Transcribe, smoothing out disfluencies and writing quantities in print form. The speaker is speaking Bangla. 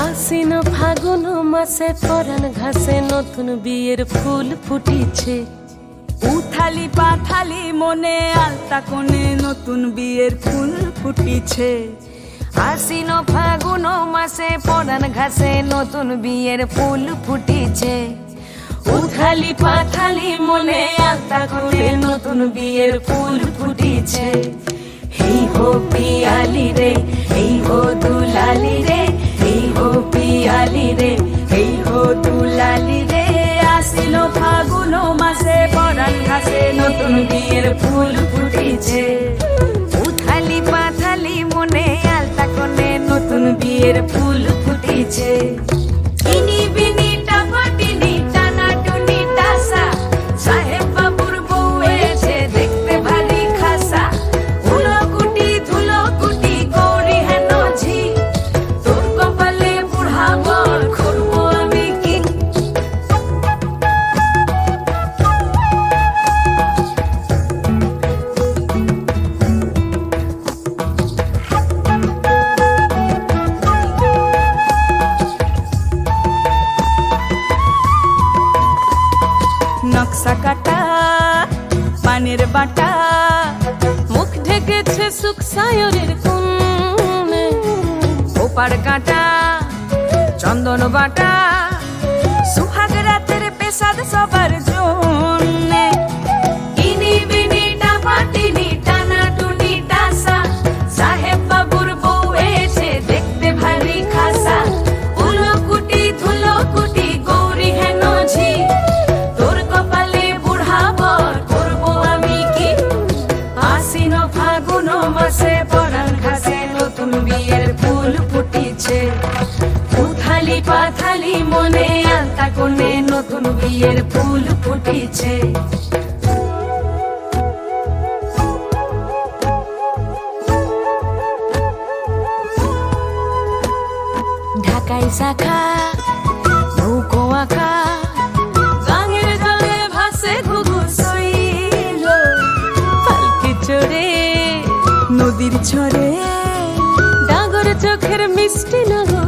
আশ্বিন ফাগুন মাসে পরাণ ঘাসে নতুন বিয়ের ফুল ফুটিছে। উথালি পাথালি মনে আলতা কোণে নতুন বিয়ের ফুল ফুটিছে। আশ্বিন ফাগুন মাসে পরাণ ঘাসে নতুন বিয়ের ফুল ফুটিছে। উথালি পাথালি মনে আলতা কোণে নতুন বিয়ের ফুল ফুটিছে। এই হো পিয়ালি রে, এই হো দুলালি রে, এই হো পিয়ালি রে, এই হো দুলালি রে। আসিল ফাগুন মাসে পরাণ ঘাসে নতুন বিয়ের ফুল ফুটিছে। উথালি পাথালি মনে আলতা কোণে নতুন বিয়ের ফুল ফুটিছে। ইনি বিনি টাপাটিনি টানা টুনি টাসা, সাহেব বাবুর বউ এসে দেখতে ভারী খাসা। উলো কুটি ধুলো কুটি গৌরী হেন ঝি, তোর কপালে বুড়া বর করবো আমি কি। নকশা কাটা পানের বাটা, মুখ ঢেকেছে সুখ সায়রের কোণে। ওপার কাটা চন্দন বাটা, সুহাগ রাতের পেশাদ সবার জন্যে। ইনি বিনি টাপাটিনি টানা টুনি টাসা, সাহেব বাবুর বউ এসে দেখতে ভারী খাসা। উলো কুটি ধুলো কুটি গৌরী হেন ঝি, তোর কপালে বুড়া বর করবো আমি কি। আশ্বিন ফাগুন মাসে পরাণ ঘাসে নতুন বিয়ের ফুল ফুটিছে। উথালি পাথালি মনে আলতা কোণে নতুন বিয়ের ফুল ফুটিছে। ঢাকাই শাখা নৌকো আঁকা, গাঙের জলে ভাসে ঘুঘু শৈল। পালকি চড়ে নদীর ঝরে ডাগর চোখের মিষ্টি নগর